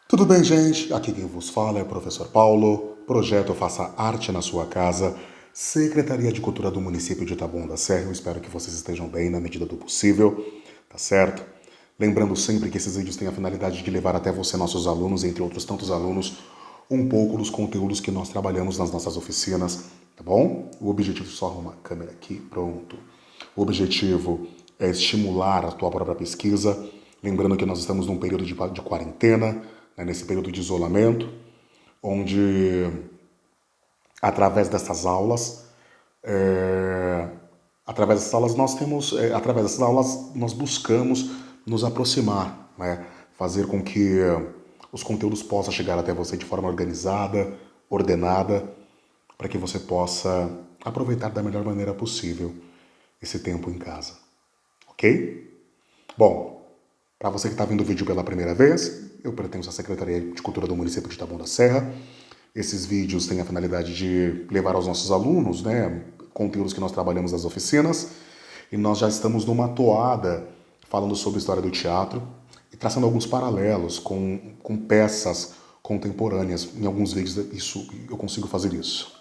Tudo bem, gente? Aqui quem vos fala é o professor Paulo, projeto Faça Arte na Sua Casa, Secretaria de Cultura do município de Taboão da Serra. Eu espero que vocês estejam bem na medida do possível, tá certo? Lembrando sempre que esses vídeos têm a finalidade de levar até você, nossos alunos, entre outros tantos alunos, um pouco dos conteúdos que nós trabalhamos nas nossas oficinas, tá bom? O objetivo, só arrumar a câmera aqui, pronto. O objetivo é estimular a tua própria pesquisa, lembrando que nós estamos num período de quarentena, né, nesse período de isolamento, onde através dessas aulas, através dessas aulas nós buscamos nos aproximar, né, fazer com que os conteúdos possam chegar até você de forma organizada, ordenada, para que você possa aproveitar da melhor maneira possível esse tempo em casa, ok? Bom, para você que está vendo o vídeo pela primeira vez, eu pertenço à Secretaria de Cultura do município de Taboão da Serra. Esses vídeos têm a finalidade de levar aos nossos alunos, né, conteúdos que nós trabalhamos nas oficinas, e nós já estamos numa toada falando sobre a história do teatro e traçando alguns paralelos com peças contemporâneas. Em alguns vídeos eu consigo fazer isso.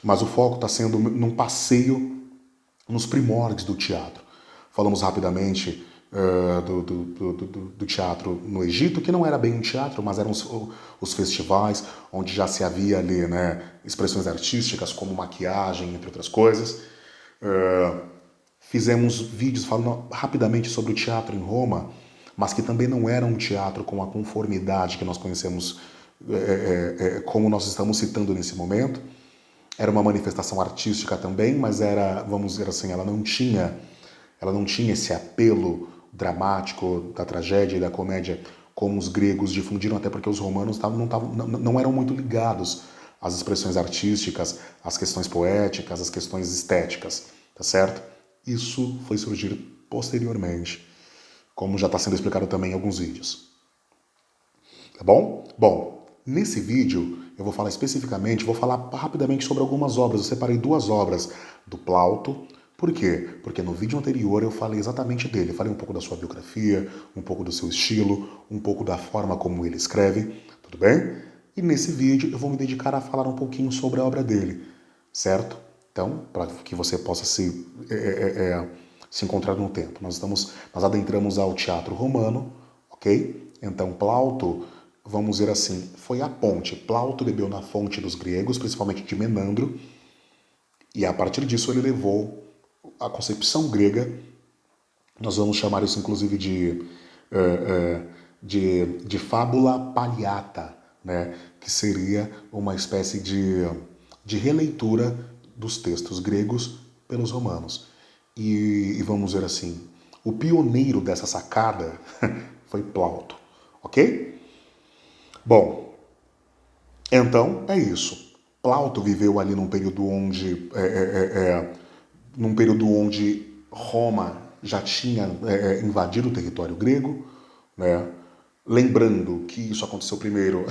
Mas o foco está sendo num passeio nos primórdios do teatro. Falamos rapidamente do teatro no Egito, que não era bem um teatro, mas eram os festivais, onde já se havia ali, né, expressões artísticas, como maquiagem, entre outras coisas. Fizemos vídeos falando rapidamente sobre o teatro em Roma, mas que também não era um teatro com a conformidade que nós conhecemos, como nós estamos citando nesse momento. Era uma manifestação artística também, mas era, vamos dizer assim, ela não tinha esse apelo dramático da tragédia e da comédia como os gregos difundiram, até porque os romanos não eram muito ligados às expressões artísticas, às questões poéticas, às questões estéticas, tá certo? Isso foi surgir posteriormente, como já está sendo explicado também em alguns vídeos. Tá bom? Bom, nesse vídeo eu vou falar especificamente, vou falar rapidamente sobre algumas obras. Eu separei duas obras do Plauto. Por quê? Porque no vídeo anterior eu falei exatamente dele. Eu falei um pouco da sua biografia, um pouco do seu estilo, um pouco da forma como ele escreve, tudo bem? E nesse vídeo eu vou me dedicar a falar um pouquinho sobre a obra dele, certo? Então, para que você possa se encontrar no tempo. Nós adentramos ao teatro romano, ok? Então, Plauto, vamos dizer assim, foi a ponte. Plauto bebeu na fonte dos gregos, principalmente de Menandro, e a partir disso ele levou a concepção grega, nós vamos chamar isso inclusive de fábula palliata, né? Que seria uma espécie de releitura dos textos gregos pelos romanos. E vamos dizer assim, o pioneiro dessa sacada foi Plauto, ok? Bom, então é isso. Plauto viveu ali num período onde Roma já tinha invadido o território grego, né? Lembrando que isso aconteceu primeiro,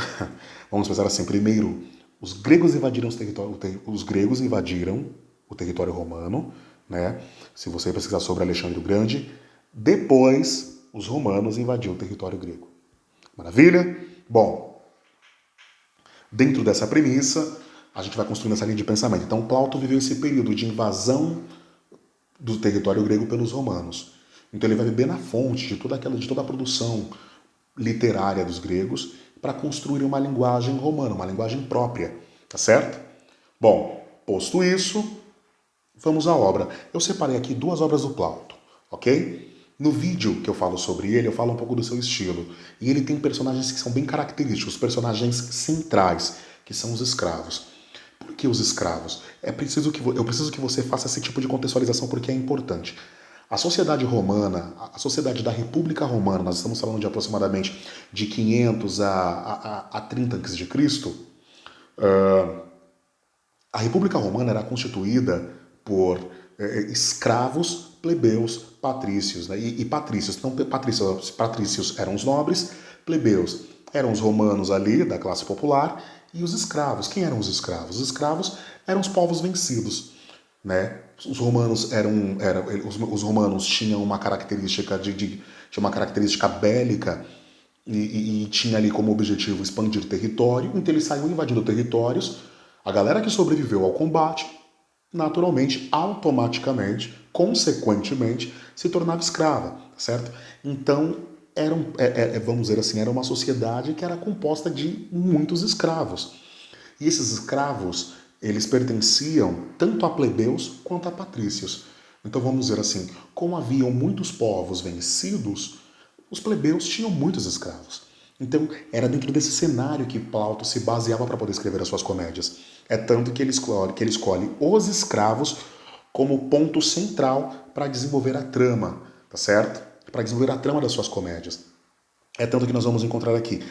vamos pensar assim, primeiro os gregos invadiram o território romano, né? Se você pesquisar sobre Alexandre o Grande, depois os romanos invadiram o território grego. Maravilha? Bom, dentro dessa premissa, a gente vai construindo essa linha de pensamento. Então, Plauto viveu esse período de invasão do território grego pelos romanos. Então, ele vai beber na fonte de toda a produção literária dos gregos para construir uma linguagem romana, uma linguagem própria, tá certo? Bom, posto isso, vamos à obra. Eu separei aqui duas obras do Plauto, ok? No vídeo que eu falo sobre ele, eu falo um pouco do seu estilo. E ele tem personagens que são bem característicos, personagens centrais, que são os escravos. Por que os escravos? Eu preciso que você faça esse tipo de contextualização porque é importante. A sociedade romana, a sociedade da República Romana, nós estamos falando de aproximadamente de 500 a 30 a.C., a República Romana era constituída por escravos, plebeus, patrícios, né? E patrícios. Então, patrícios eram os nobres, plebeus eram os romanos ali, da classe popular, e os escravos. Quem eram os escravos? Os escravos eram os povos vencidos, né? Os romanos tinham uma característica tinha uma característica bélica e tinha ali como objetivo expandir território, então ele saiu invadindo territórios. A galera que sobreviveu ao combate, naturalmente, automaticamente, consequentemente, se tornava escrava, certo? Então, vamos dizer assim, era uma sociedade que era composta de muitos escravos. E esses escravos, eles pertenciam tanto a plebeus quanto a patrícios. Então vamos dizer assim, como haviam muitos povos vencidos, os plebeus tinham muitos escravos. Então era dentro desse cenário que Plauto se baseava para poder escrever as suas comédias. É tanto que ele escolhe os escravos como ponto central para desenvolver a trama, tá certo? Para desenvolver a trama das suas comédias. É tanto que nós vamos encontrar aqui.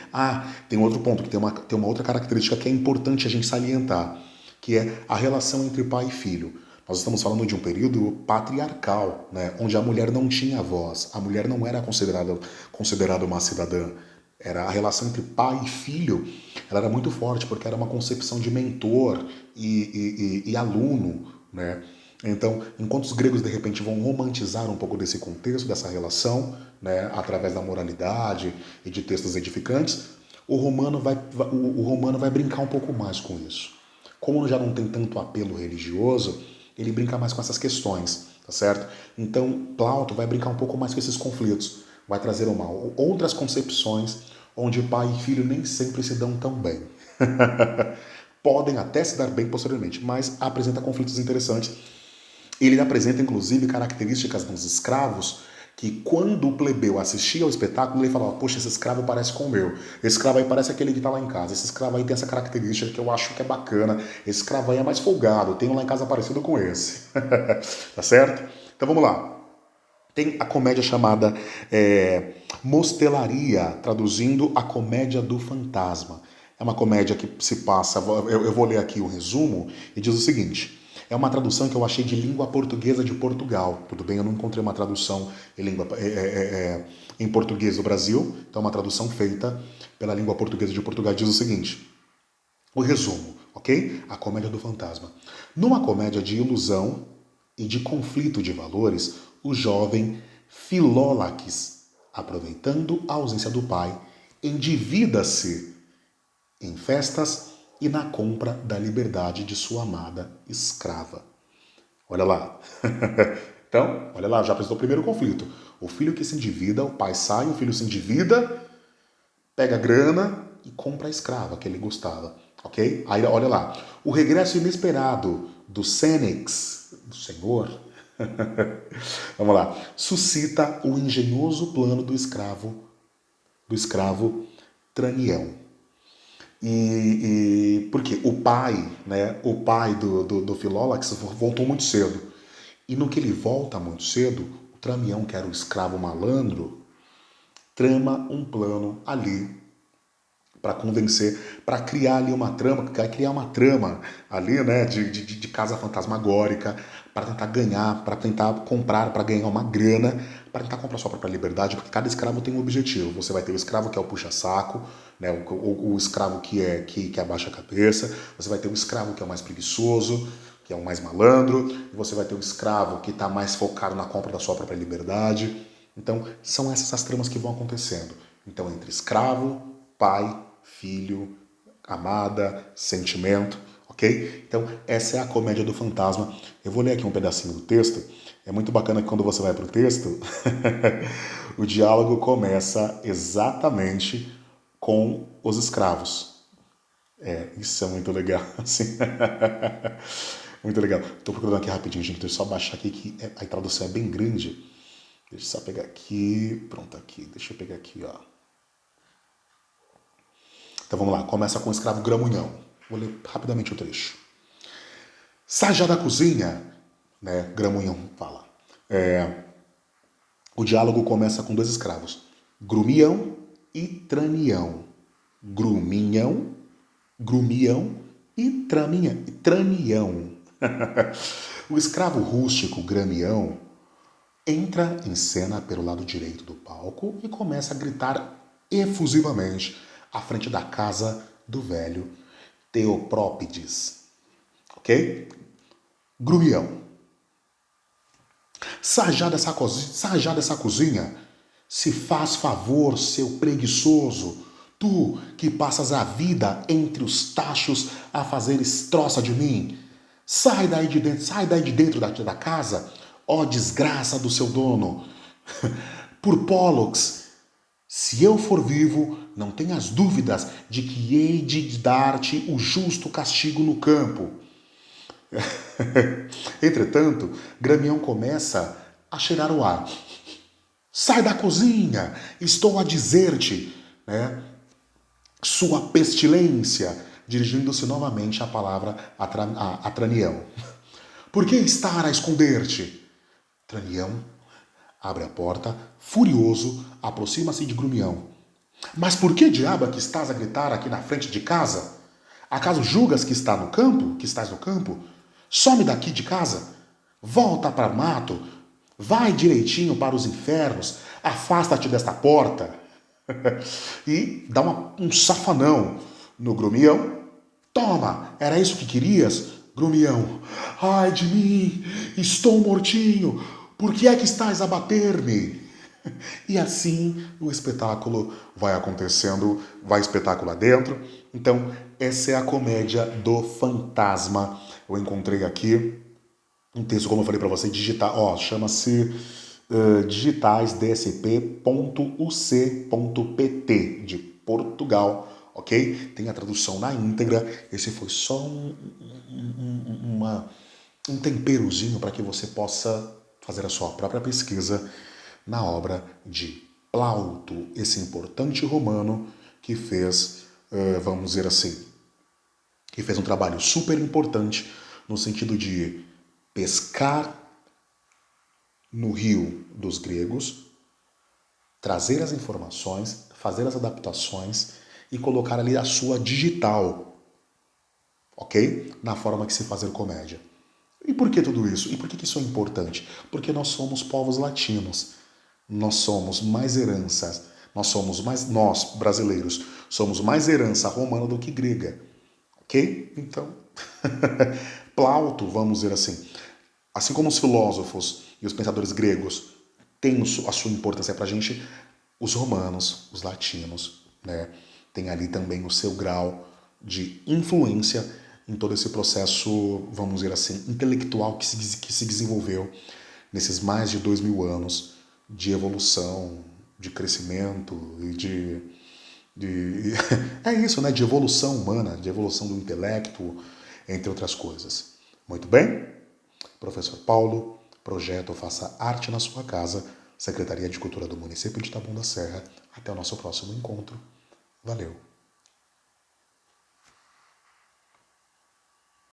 Tem outro ponto, que tem uma outra característica que é importante a gente salientar, que é a relação entre pai e filho. Nós estamos falando de um período patriarcal, né, onde a mulher não tinha voz, a mulher não era considerada uma cidadã. Era a relação entre pai e filho, ela era muito forte, porque era uma concepção de mentor e aluno, né? Então, enquanto os gregos de repente vão romantizar um pouco desse contexto, dessa relação, né, através da moralidade e de textos edificantes, o romano vai brincar um pouco mais com isso. Como já não tem tanto apelo religioso, ele brinca mais com essas questões, tá certo? Então, Plauto vai brincar um pouco mais com esses conflitos, vai trazer outras concepções onde pai e filho nem sempre se dão tão bem. Podem até se dar bem posteriormente, mas apresenta conflitos interessantes. Ele apresenta, inclusive, características dos escravos que, quando o plebeu assistia ao espetáculo, ele falava: poxa, esse escravo parece com o meu. Esse escravo aí parece aquele que está lá em casa. Esse escravo aí tem essa característica que eu acho que é bacana. Esse escravo aí é mais folgado. Eu tenho lá em casa parecido com esse. Tá certo? Então vamos lá. Tem a comédia chamada Mostelaria, traduzindo a comédia do fantasma. É uma comédia que se passa, eu vou ler aqui o resumo, e diz o seguinte: é uma tradução que eu achei de língua portuguesa de Portugal. Tudo bem, eu não encontrei uma tradução em português do Brasil, então é uma tradução feita pela língua portuguesa de Portugal. Diz o seguinte: o resumo, ok? A comédia do fantasma. Numa comédia de ilusão e de conflito de valores, o jovem Filólaques, aproveitando a ausência do pai, endivida-se em festas e na compra da liberdade de sua amada escrava. Olha lá. Então, olha lá, já apresentou o primeiro conflito. O filho que se endivida, o pai sai, o filho se endivida, pega a grana e compra a escrava que ele gostava. Ok? Aí, olha lá. O regresso inesperado do Sênex, do senhor, vamos lá, suscita o engenhoso plano do escravo Tranião. Porque o pai, né, o pai do Filólax voltou muito cedo. E no que ele volta muito cedo, o Tramião, que era o escravo malandro, trama um plano ali para convencer, para criar ali uma trama, criar uma trama ali, né, de casa fantasmagórica, para tentar ganhar, para tentar comprar, para ganhar uma grana, para tentar comprar sua própria liberdade, porque cada escravo tem um objetivo. Você vai ter o escravo que é o puxa-saco, né, o escravo que abaixa a cabeça, você vai ter o escravo que é o mais preguiçoso, que é o mais malandro, e você vai ter o escravo que está mais focado na compra da sua própria liberdade. Então, são essas as tramas que vão acontecendo. Então, entre escravo, pai, filho, amada, sentimento, ok? Então, essa é a comédia do fantasma. Eu vou ler aqui um pedacinho do texto. É muito bacana que quando você vai para o texto, o diálogo começa exatamente com os escravos. Isso é muito legal, assim. Muito legal. Estou procurando aqui rapidinho, gente. Deixa eu só baixar aqui que a tradução é bem grande. Deixa eu só pegar aqui. Pronto, aqui. Deixa eu pegar aqui, ó. Então vamos lá, começa com o escravo Gramunhão. Vou ler rapidamente o trecho. Sai já da cozinha, né? Gramunhão fala. O diálogo começa com dois escravos, Grumião e Tranião. Grumião e Tranião. O escravo rústico Gramião entra em cena pelo lado direito do palco e começa a gritar efusivamente à frente da casa do velho Teoprópides. Ok? Grumião. Sai já dessa cozinha. Se faz favor, seu preguiçoso, tu que passas a vida entre os tachos a fazer estroça de mim. Sai daí de dentro da casa, ó desgraça do seu dono. Por Pollux, se eu for vivo, não tenhas dúvidas de que hei de dar-te o justo castigo no campo. Entretanto, Gramião começa a cheirar o ar. Sai da cozinha, estou a dizer-te, né? Sua pestilência, dirigindo-se novamente a palavra a Tranião. Por que estar a esconder-te? Tranião abre a porta, furioso, aproxima-se de Grumião. Mas por que diabo é que estás a gritar aqui na frente de casa? Acaso julgas que está no campo? Que estás no campo? Some daqui de casa. Volta para o mato. Vai direitinho para os infernos. Afasta-te desta porta. E dá um safanão no Grumião. Toma, era isso que querias? Grumião. Ai de mim, estou mortinho. Por que é que estás a bater-me? E assim o espetáculo vai acontecendo, vai espetáculo adentro. Então, essa é a comédia do fantasma. Eu encontrei aqui um texto, como eu falei para você, digitar, chama-se digitaisdsp.uc.pt de Portugal, ok? Tem a tradução na íntegra. Esse foi só um temperozinho para que você possa fazer a sua própria pesquisa na obra de Plauto, esse importante romano que fez, vamos dizer assim, que fez um trabalho super importante no sentido de pescar no rio dos gregos, trazer as informações, fazer as adaptações e colocar ali a sua digital, ok? Na forma que se fazer comédia. E por que tudo isso? E por que isso é importante? Porque nós somos povos latinos. Nós somos mais heranças, nós brasileiros, somos mais herança romana do que grega. Ok? Então, Plauto, vamos dizer assim como os filósofos e os pensadores gregos têm a sua importância para a gente, os romanos, os latinos, né, têm ali também o seu grau de influência em todo esse processo, vamos dizer assim, intelectual que se desenvolveu nesses mais de 2000 anos de evolução, de crescimento e é isso, né? De evolução humana, de evolução do intelecto, entre outras coisas. Muito bem? Professor Paulo, projeto Faça Arte na Sua Casa, Secretaria de Cultura do Município de Taboão da Serra. Até o nosso próximo encontro. Valeu!